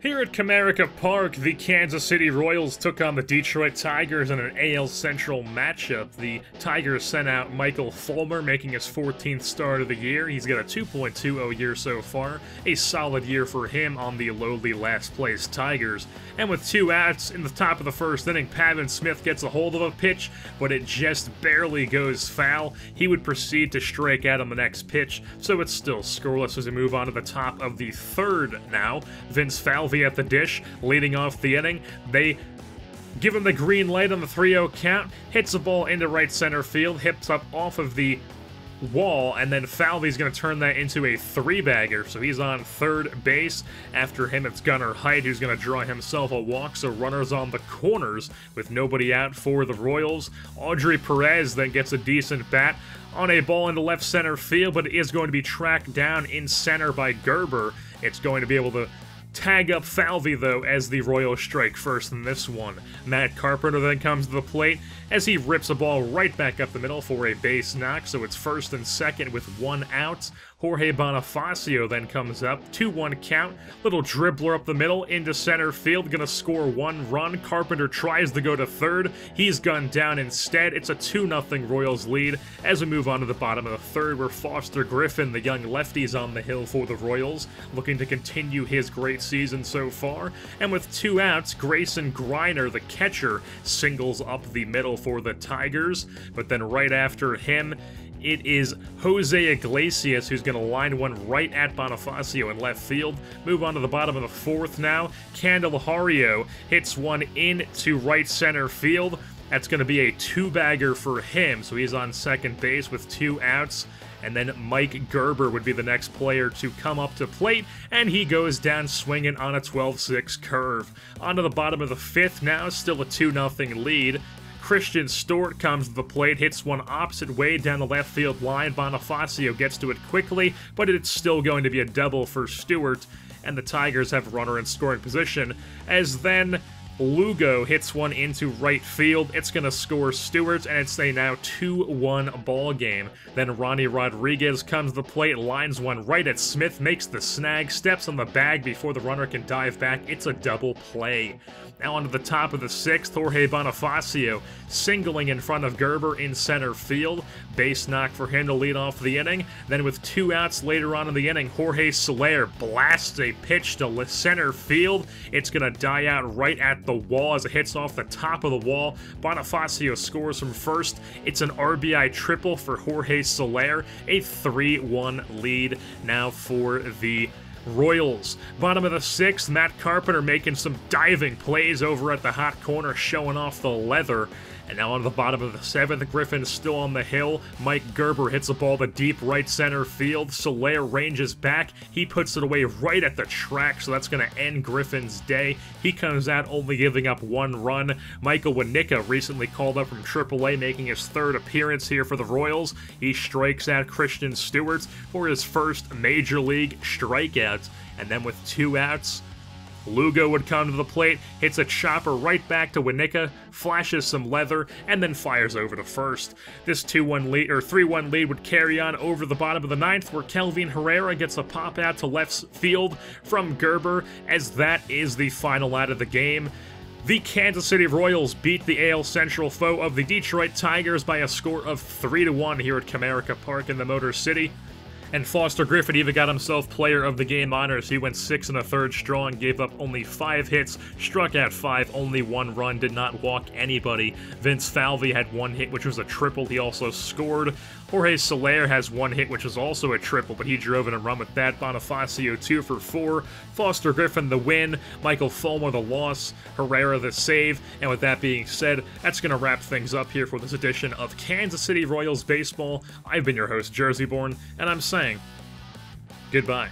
Here at Comerica Park, the Kansas City Royals took on the Detroit Tigers in an AL Central matchup. The Tigers sent out Michael Fulmer, making his 14th start of the year. He's got a 2.20 year so far, a solid year for him on the lowly last-place Tigers. And with 2 outs in the top of the first inning, Pavin Smith gets a hold of a pitch, but it just barely goes foul. He would proceed to strike out on the next pitch, so it's still scoreless as we move on to the top of the third now. Vince Falvey at the dish, leading off the inning. They give him the green light on the 3-0 count, hits a ball into right center field, hips up off of the wall, and then Falvey's going to turn that into a 3-bagger, so he's on third base. After him, it's Gunnar Height, who's going to draw himself a walk, so runners on the corners with nobody out for the Royals. Audrey Perez then gets a decent bat on a ball into left center field, but it is going to be tracked down in center by Gerber. It's going to be able to tag up Falvey, though, as the Royals strike first in this one. Matt Carpenter then comes to the plate as he rips a ball right back up the middle for a base knock, so it's first and second with 1 out. Jorge Bonifacio then comes up, 2-1 count, little dribbler up the middle into center field, gonna score 1 run. Carpenter tries to go to third, he's gunned down instead. It's a 2-0 Royals lead as we move on to the bottom of the third, where Foster Griffin, the young lefty's on the hill for the Royals, looking to continue his great season so far. And with 2 outs, Grayson Griner, the catcher, singles up the middle for the Tigers, but then right after him, it is Jose Iglesias who's going to line one right at Bonifacio in left field. Move on to the bottom of the fourth now. Candelario hits one into right center field. That's going to be a 2-bagger for him, so he's on second base with 2 outs. And then Mike Gerber would be the next player to come up to plate, and he goes down swinging on a 12-6 curve. On to the bottom of the fifth now, still a 2-0 lead. Christian Stewart comes to the plate, hits one opposite way down the left field line. Bonifacio gets to it quickly, but it's still going to be a double for Stewart, and the Tigers have a runner in scoring position, as then Lugo hits one into right field. It's going to score Stewart, and it's a now 2-1 ball game. Then Ronnie Rodriguez comes to the plate, lines one right at Smith, makes the snag, steps on the bag before the runner can dive back. It's a double play. Now onto the top of the sixth, Jorge Bonifacio singling in front of Gerber in center field. Base knock for him to lead off the inning. Then with 2 outs later on in the inning, Jorge Soler blasts a pitch to center field. It's going to die out right at the wall as it hits off the top of the wall. Bonifacio scores from first. It's an RBI triple for Jorge Soler, a 3-1 lead now for the Royals. Bottom of the sixth, Matt Carpenter making some diving plays over at the hot corner, showing off the leather. And now on the bottom of the seventh, Griffin still on the hill. Mike Gerber hits a ball to deep right center field. Soler ranges back. He puts it away right at the track, so that's going to end Griffin's day. He comes out only giving up 1 run. Michael Wanicka, recently called up from AAA, making his 3rd appearance here for the Royals. He strikes out Christian Stewart for his first major league strikeout. And then with 2 outs, Lugo would come to the plate, hits a chopper right back to Wanicka, flashes some leather, and then fires over to first. This 2-1 lead, or 3-1 lead, would carry on over the bottom of the ninth, where Kelvin Herrera gets a pop out to left field from Gerber, as that is the final out of the game. The Kansas City Royals beat the AL Central foe of the Detroit Tigers by a score of 3-1 here at Comerica Park in the Motor City. And Foster Griffin even got himself Player of the Game honors. He went 6 1/3 strong, gave up only 5 hits, struck out 5, only 1 run, did not walk anybody. Vince Falvey had 1 hit, which was a triple. He also scored. Jorge Soler has 1 hit, which was also a triple, but he drove in a run with that. Bonifacio 2 for 4. Foster Griffin the win. Michael Fulmer the loss. Herrera the save. And with that being said, that's going to wrap things up here for this edition of Kansas City Royals Baseball. I've been your host, Jerseyborn, and I'm saying goodbye.